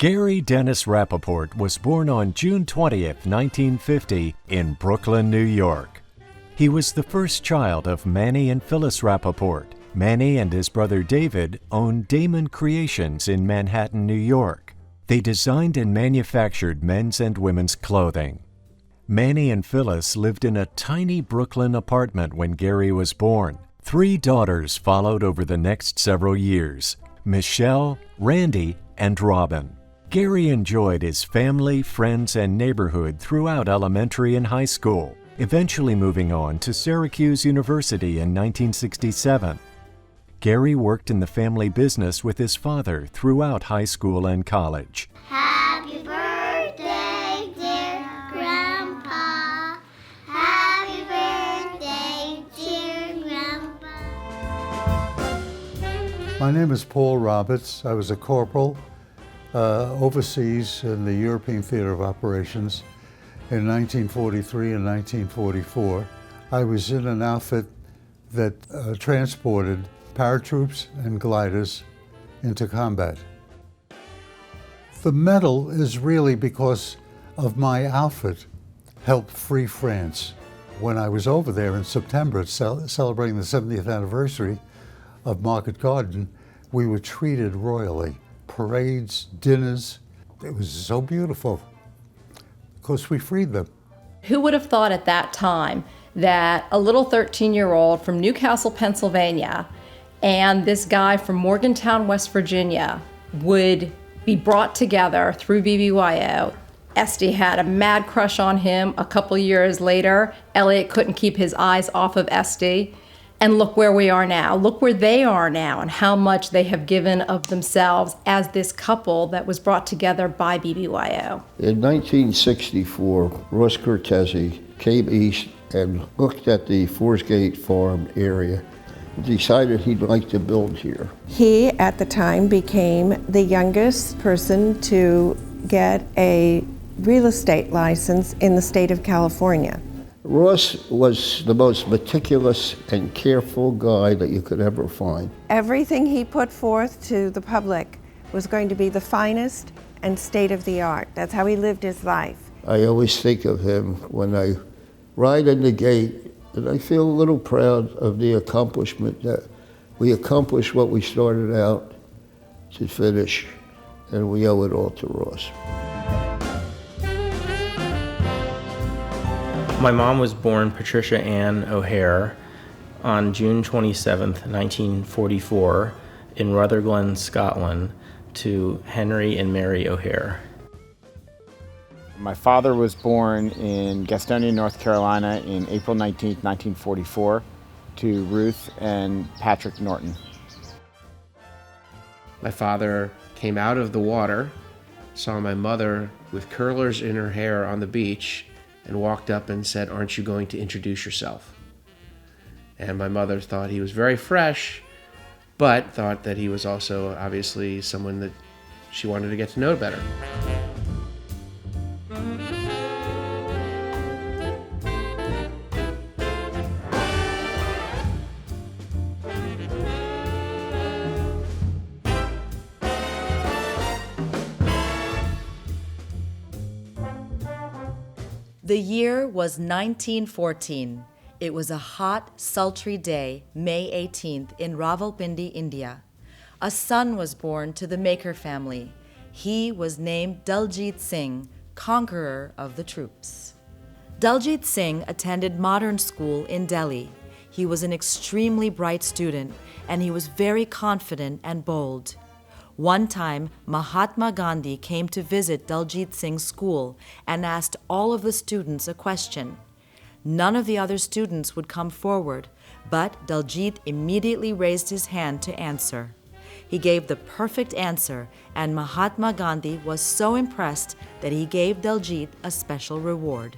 Gary Dennis Rappaport was born on June 20th, 1950 in Brooklyn, New York. He was the first child of Manny and Phyllis Rappaport. Manny and his brother David owned Damon Creations in Manhattan, New York. They designed and manufactured men's and women's clothing. Manny and Phyllis lived in a tiny Brooklyn apartment when Gary was born. 3 daughters followed over the next several years: Michelle, Randy, and Robin. Gary enjoyed his family, friends, and neighborhood throughout elementary and high school, eventually moving on to Syracuse University in 1967. Gary worked in the family business with his father throughout high school and college. Happy birthday, dear Grandpa. Happy birthday, dear Grandpa. My name is Paul Roberts. I was a corporal overseas in the European Theater of Operations in 1943 and 1944. I was in an outfit that transported paratroops and gliders into combat. The medal is really because of my outfit helped free France. When I was over there in September celebrating the 70th anniversary of Market Garden, we were treated royally. Parades, dinners, it was so beautiful because we freed them. Who would have thought at that time that a little 13-year-old from Newcastle, Pennsylvania, and this guy from Morgantown, West Virginia would be brought together through BBYO. Esty had a mad crush on him. A couple years later, Elliot couldn't keep his eyes off of Esty. And look where we are now. Look where they are now and how much they have given of themselves as this couple that was brought together by BBYO. In 1964, Ross Cortese came east and looked at the Forsgate Farm area, decided he'd like to build here. He, at the time, became the youngest person to get a real estate license in the state of California. Ross was the most meticulous and careful guy that you could ever find. Everything he put forth to the public was going to be the finest and state-of-the-art. That's how he lived his life. I always think of him when I ride in the gate, and I feel a little proud of the accomplishment that we accomplished what we started out to finish, and we owe it all to Ross. My mom was born Patricia Ann O'Hare on June 27, 1944, in Rutherglen, Scotland, to Henry and Mary O'Hare. My father was born in Gastonia, North Carolina in April 19, 1944, to Ruth and Patrick Norton. My father came out of the water, saw my mother with curlers in her hair on the beach, and walked up and said, "Aren't you going to introduce yourself?" And my mother thought he was very fresh, but thought that he was also obviously someone that she wanted to get to know better. The year was 1914. It was a hot, sultry day, May 18th, in Rawalpindi, India. A son was born to the Maker family. He was named Daljit Singh, conqueror of the troops. Daljit Singh attended modern school in Delhi. He was an extremely bright student, and he was very confident and bold. One time, Mahatma Gandhi came to visit Daljit Singh's school and asked all of the students a question. None of the other students would come forward, but Daljit immediately raised his hand to answer. He gave the perfect answer, and Mahatma Gandhi was so impressed that he gave Daljit a special reward.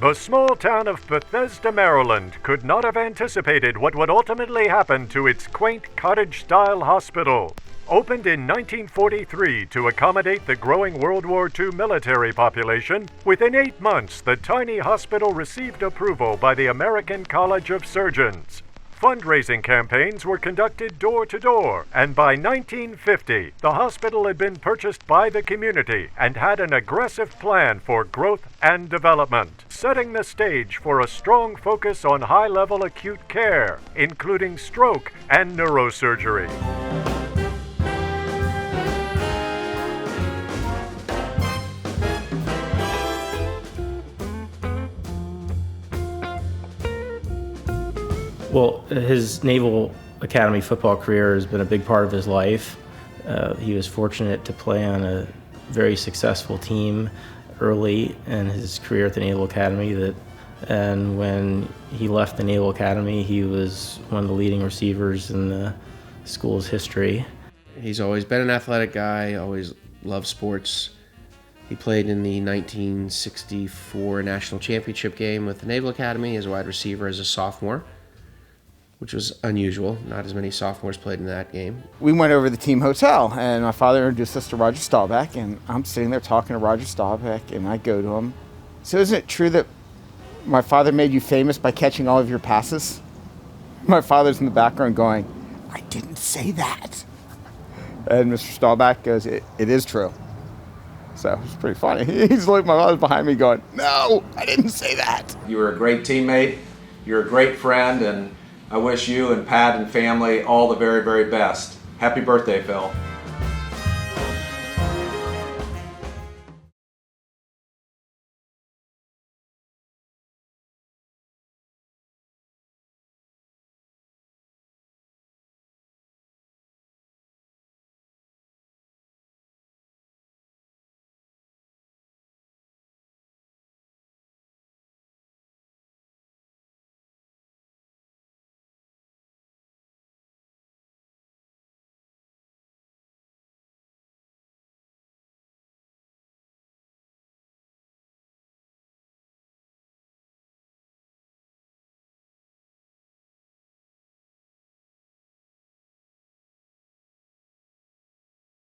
The small town of Bethesda, Maryland could not have anticipated what would ultimately happen to its quaint cottage-style hospital. Opened in 1943 to accommodate the growing World War II military population, within 8 months the tiny hospital received approval by the American College of Surgeons. Fundraising campaigns were conducted door to door, and by 1950, the hospital had been purchased by the community and had an aggressive plan for growth and development, setting the stage for a strong focus on high-level acute care, including stroke and neurosurgery. Well, his Naval Academy football career has been a big part of his life. He was fortunate to play on a very successful team early in his career at the Naval Academy, and when he left the Naval Academy, he was one of the leading receivers in the school's history. He's always been an athletic guy, always loved sports. He played in the 1964 National Championship game with the Naval Academy as a wide receiver as a sophomore, which was unusual. Not as many sophomores played in that game. We went over to the team hotel, and my father introduced us to Roger Staubach, and I'm sitting there talking to Roger Staubach, and I go to him. So isn't it true that my father made you famous by catching all of your passes? My father's in the background going, I didn't say that. And Mr. Staubach goes, it is true. So it's pretty funny. He's looking, my father's behind me going, no, I didn't say that. You were a great teammate, you're a great friend, and I wish you and Pat and family all the very, very best. Happy birthday, Phil.